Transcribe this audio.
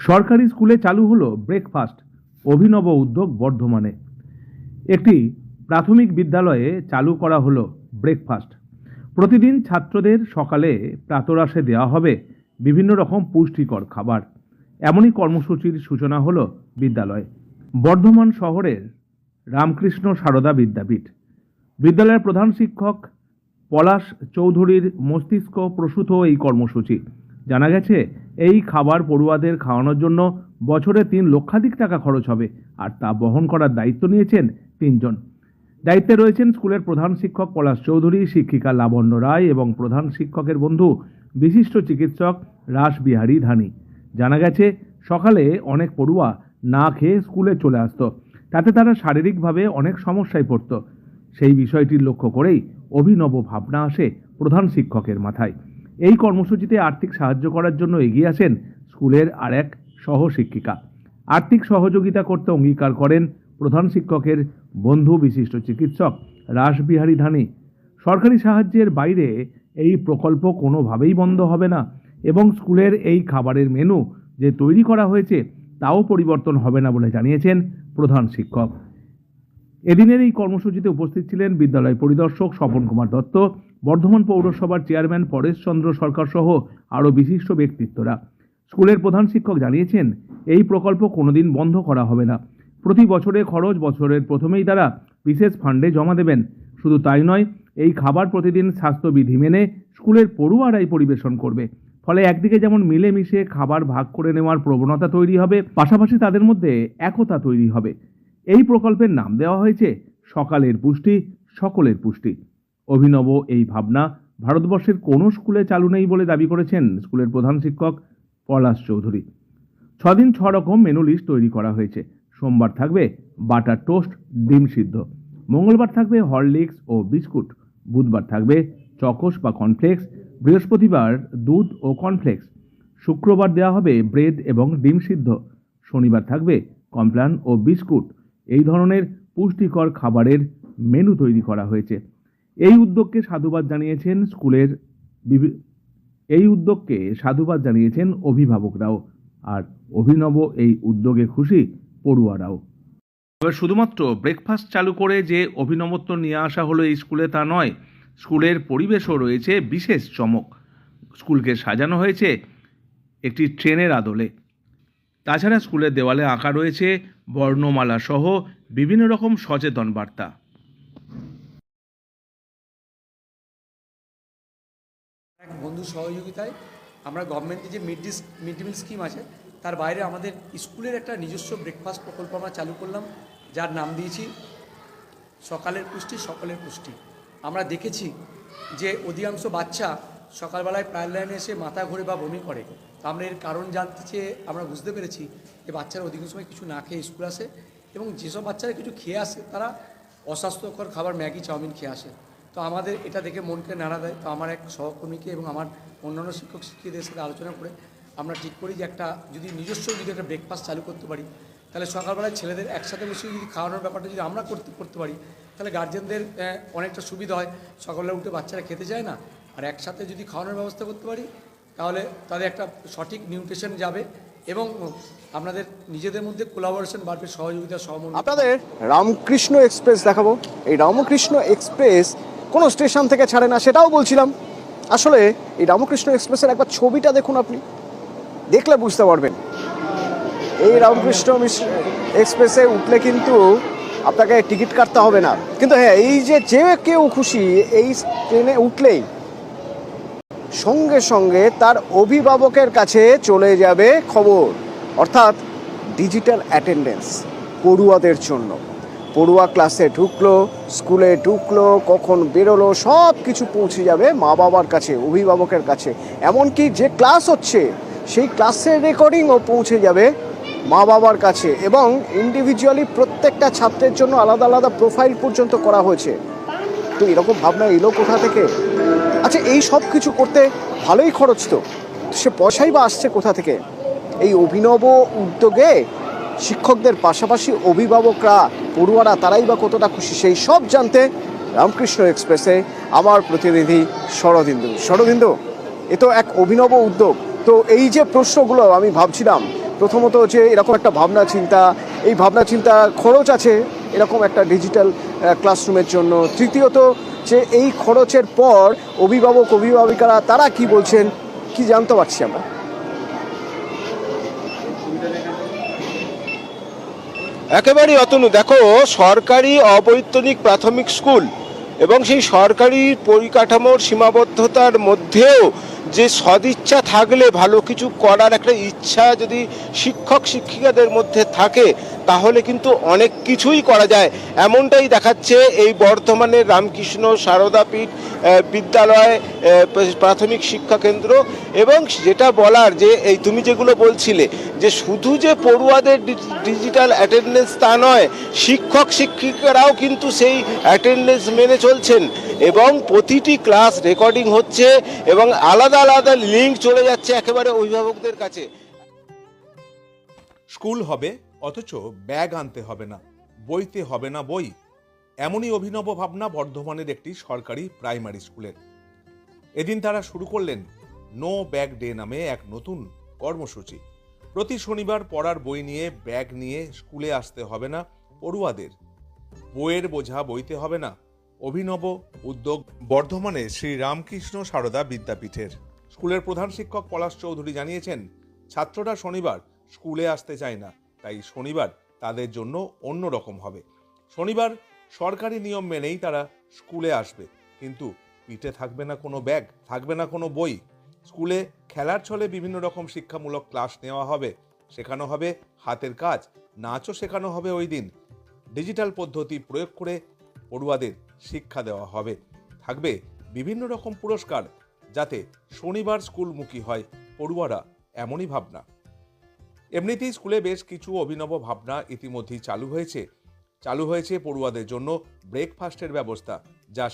সরকারি স্কুলে চালু হলো ব্রেকফাস্ট, অভিনব উদ্যোগ বর্ধমানে। একটি প্রাথমিক বিদ্যালয়ে চালু করা হলো ব্রেকফাস্ট। প্রতিদিন ছাত্রদের সকালে প্রাতরাশে দেওয়া হবে বিভিন্ন রকম পুষ্টিকর খাবার। এমনই কর্মসূচির সূচনা হলো বিদ্যালয়ে। বর্ধমান শহরের রামকৃষ্ণ সারদা বিদ্যাপীঠ বিদ্যালয়ের প্রধান শিক্ষক পলাশ চৌধুরীর মস্তিষ্ক প্রসূত এই কর্মসূচি। জানা গেছে, এই খাবার পড়ুয়াদের খাওয়ানোর জন্য বছরে 3 লক্ষাধিক টাকা খরচ হবে, আর তা বহন করার দায়িত্ব নিয়েছেন 3 জন। দায়িত্বে রয়েছেন স্কুলের প্রধান শিক্ষক পলাশ চৌধুরী, শিক্ষিকা লাবণ্য রায় এবং প্রধান শিক্ষকের বন্ধু বিশিষ্ট চিকিৎসক রাসবিহারী ধানী। জানা গেছে, সকালে অনেক পড়ুয়া না খেয়ে স্কুলে চলে আসতো, তাতে তারা শারীরিকভাবে অনেক সমস্যায় পড়ত। সেই বিষয়টির লক্ষ্য করেই অভিনব ভাবনা আসে প্রধান শিক্ষকের মাথায়। এই কর্মসূচিতে আর্থিক সাহায্য করার জন্য এগিয়ে আসেন স্কুলের আর এক সহশিক্ষিকা। আর্থিক সহযোগিতা করতে অঙ্গীকার করেন প্রধান শিক্ষকের বন্ধু বিশিষ্ট চিকিৎসক রাসবিহারী ধানী। সরকারি সাহায্যের বাইরে এই প্রকল্প কোনোভাবেই বন্ধ হবে না এবং স্কুলের এই খাবারের মেনু যে তৈরি করা হয়েছে তাও পরিবর্তন হবে না বলে জানিয়েছেন প্রধান শিক্ষক। এদিনের এই কর্মসূচিতে উপস্থিত ছিলেন বিদ্যালয় পরিদর্শক স্বপন কুমার দত্ত, বর্ধমান পৌরসভার চেয়ারম্যান পরেশ চন্দ্র সরকার সহ আরও বিশিষ্ট ব্যক্তিত্বরা। স্কুলের প্রধান শিক্ষক জানিয়েছেন, এই প্রকল্প কোনোদিন বন্ধ করা হবে না। প্রতি বছরের খরচ বছরের প্রথমেই তারা বিশেষ ফান্ডে জমা দেবেন। শুধু তাই নয়, এই খাবার প্রতিদিন স্বাস্থ্যবিধি মেনে স্কুলের পড়ুয়ারাই পরিবেশন করবে। ফলে একদিকে যেমন মিলেমিশে খাবার ভাগ করে নেওয়ার প্রবণতা তৈরি হবে, পাশাপাশি তাদের মধ্যে একতা তৈরি হবে। এই প্রকল্পের নাম দেওয়া হয়েছে সকালের পুষ্টি, সকলের পুষ্টি। অভিনব এই ভাবনা ভারতবর্ষের কোনো স্কুলে চালু নেই বলে দাবি করেছেন স্কুলের প্রধান শিক্ষক পলাশ চৌধুরী। 6 দিন 6 রকম মেনু লিস্ট তৈরি করা হয়েছে। সোমবার থাকবে বাটার টোস্ট, ডিম সিদ্ধ। মঙ্গলবার থাকবে হরলিক্স ও বিস্কুট। বুধবার থাকবে চকোস বা কর্নফ্লেক্স। বৃহস্পতিবার দুধ ও কর্নফ্লেক্স। শুক্রবার দেওয়া হবে ব্রেড এবং ডিম সিদ্ধ। শনিবার থাকবে কমপ্লান ও বিস্কুট। এই ধরনের পুষ্টিকর খাবারের মেনু তৈরি করা হয়েছে। এই উদ্যোগকে সাধুবাদ জানিয়েছেন অভিভাবকরাও, আর অভিনব এই উদ্যোগে খুশি পড়ুয়ারাও। তবে শুধুমাত্র ব্রেকফাস্ট চালু করে যে অভিনবত্ব নিয়ে আসা হলো এই স্কুলে তা নয়, স্কুলের পরিবেশও রয়েছে বিশেষ চমক। স্কুলকে সাজানো হয়েছে একটি ট্রেনের আদলে। তাছাড়া স্কুলের দেওয়ালে আঁকা রয়েছে বর্ণমালা সহ বিভিন্ন রকম সচেতন বার্তা। এক বন্ধুর সহযোগিতায় আমরা গভর্নমেন্টের যে মিড ডে মিল স্কিম আছে তার বাইরে আমাদের স্কুলের একটা নিজস্ব ব্রেকফাস্ট প্রকল্প আমরা চালু করলাম, যার নাম দিয়েছি সকালের পুষ্টি, সকলের পুষ্টি। আমরা দেখেছি যে অধিকাংশ বাচ্চা সকালবেলায় প্রায় লাইনে এসে মাথা ঘোরে বা বমি করে। তো আমরা এর কারণ জানতে চেয়ে আমরা বুঝতে পেরেছি যে বাচ্চারা অধিকাংশ সময় কিছু না খেয়ে স্কুল আসে, এবং যেসব বাচ্চারা কিছু খেয়ে আসে তারা অস্বাস্থ্যকর খাবার, ম্যাগি, চাউমিন খেয়ে আসে। তো আমাদের এটা দেখে মনকে নাড়া দেয়। তো আমার এক সহকর্মীকে এবং আমার অন্যান্য শিক্ষক শিক্ষিকাদের সাথে আলোচনা করে আমরা ঠিক করি যে যদি নিজস্ব একটা ব্রেকফাস্ট চালু করতে পারি, তাহলে সকালবেলায় ছেলেদের একসাথে বসে যদি খাওয়ানোর ব্যাপারটা যদি আমরা করতে পারি, তাহলে গার্জেনদের অনেকটা সুবিধা হয়। সকালবেলা উঠে বাচ্চারা খেতে যায় না, আর একসাথে যদি খাওয়ানোর ব্যবস্থা করতে পারি তাহলে তাদের একটা সঠিক নিউট্রিশন যাবে এবং আপনাদের নিজেদের মধ্যে কোলাবোরেশন বাড়বে, সহযোগিতা, সহমর্মিতা। আপনাদের রামকৃষ্ণ এক্সপ্রেস দেখাবো। এই রামকৃষ্ণ এক্সপ্রেস কোনো স্টেশন থেকে ছাড়ে না, সেটাও বলছিলাম। আসলে এই রামকৃষ্ণ এক্সপ্রেসের একবার ছবিটা দেখুন, আপনি দেখলে বুঝতে পারবেন। এই রামকৃষ্ণ এক্সপ্রেসে উঠলে কিন্তু আপনাকে টিকিট কাটতে হবে না, কিন্তু হ্যাঁ, এই যে কেউ খুশি এই ট্রেনে উঠলেই সঙ্গে সঙ্গে তার অভিভাবকের কাছে চলে যাবে খবর, অর্থাৎ ডিজিটাল অ্যাটেন্ডেন্স পড়ুয়াদের জন্য। পড়ুয়া ক্লাসে ঢুকলো, স্কুলে ঢুকলো, কখন বেরোলো, সব কিছু পৌঁছে যাবে মা বাবার কাছে, অভিভাবকের কাছে। এমনকি যে ক্লাস হচ্ছে সেই ক্লাসের রেকর্ডিংও পৌঁছে যাবে মা বাবার কাছে, এবং ইন্ডিভিজুয়ালি প্রত্যেকটা ছাত্রের জন্য আলাদা আলাদা প্রোফাইল পর্যন্ত করা হয়েছে। তো এরকম ভাবনা এলো কোথা থেকে? আচ্ছা, এই সব কিছু করতে ভালোই খরচ, তো সে পয়সাই বা আসছে কোথা থেকে? এই অভিনব উদ্যোগে শিক্ষকদের পাশাপাশি অভিভাবকরা, পড়ুয়ারা, তারাই বা কতটা খুশি, সেই সব জানতে রামকৃষ্ণ এক্সপ্রেসে আমার প্রতিনিধি শরদিন্দু। এ তো এক অভিনব উদ্যোগ। তো এই যে প্রশ্নগুলো আমি ভাবছিলাম প্রথমত হচ্ছে এরকম একটা ভাবনা চিন্তা, এই ভাবনা চিন্তা খরচ আছে এরকম একটা ডিজিটাল ক্লাসরুমের জন্য। তৃতীয়ত যে এই খরচের পর অভিভাবক অভিভাবিকারা তারা কি বলছেন কি জানতে পারছি আমরা। একেবারেই অতনু, দেখো সরকারি অবৈতনিক প্রাথমিক স্কুল এবং সেই সরকারি পরিকাঠামোর সীমাবদ্ধতার মধ্যেও যে সদিচ্ছা থাকলে ভালো কিছু করার একটা ইচ্ছা যদি শিক্ষক শিক্ষিকাদের মধ্যে থাকে তাহলে কিন্তু অনেক কিছুই করা যায়, এমনটাই দেখাচ্ছে এই বর্ধমানের রামকৃষ্ণ সারদাপীঠ বিদ্যালয় প্রাথমিক শিক্ষা কেন্দ্র। এবং যেটা বলার যে এই তুমি যেগুলো বলছিলে যে শুধু যে পড়ুয়াদের ডিজিটাল অ্যাটেন্ডেন্স তা নয়, শিক্ষক শিক্ষিকারাও কিন্তু সেই অ্যাটেন্ডেন্স মেনে চলছেন এবং প্রতিটি ক্লাস রেকর্ডিং হচ্ছে এবং আলাদা আলাদা লিঙ্ক চলে যাচ্ছে একেবারে অভিভাবকদের কাছে। স্কুল হবে অথচ ব্যাগ আনতে হবে না, বইতে হবে না বই, এমনই অভিনব ভাবনা বর্ধমানের একটি সরকারি প্রাইমারি স্কুলের। এদিন তারা শুরু করলেন নো ব্যাগ ডে নামে এক নতুন কর্মসূচি। প্রতি শনিবার পড়ার বই নিয়ে ব্যাগ নিয়ে স্কুলে আসতে হবে না পড়ুয়াদের, বইয়ের বোঝা বইতে হবে না। অভিনব উদ্যোগ বর্ধমানে শ্রী রামকৃষ্ণ সারদা বিদ্যাপীঠের। স্কুলের প্রধান শিক্ষক পলাশ চৌধুরী জানিয়েছেন, ছাত্ররা শনিবার স্কুলে আসতে চায় না, তাই শনিবার তাদের জন্য অন্য রকম হবে। শনিবার সরকারি নিয়ম মেনেই তারা স্কুলে আসবে, কিন্তু পিঠে থাকবে না কোনো ব্যাগ, থাকবে না কোনো বই। স্কুলে খেলার ছলে বিভিন্ন রকম শিক্ষামূলক ক্লাস নেওয়া হবে, শেখানো হবে হাতের কাজ, নাচও শেখানো হবে ওই দিন। ডিজিটাল পদ্ধতি প্রয়োগ করে পড়ুয়াদের শিক্ষা দেওয়া হবে, থাকবে বিভিন্ন রকম পুরস্কার, যাতে শনিবার স্কুলমুখী হয় পড়ুয়ারা, এমনই ভাবনা। এমনিতেই স্কুলে বেশ কিছু অভিনব ভাবনা ইতিমধ্যেই চালু হয়েছে পড়ুয়াদের জন্য ব্রেকফাস্টের ব্যবস্থা, যা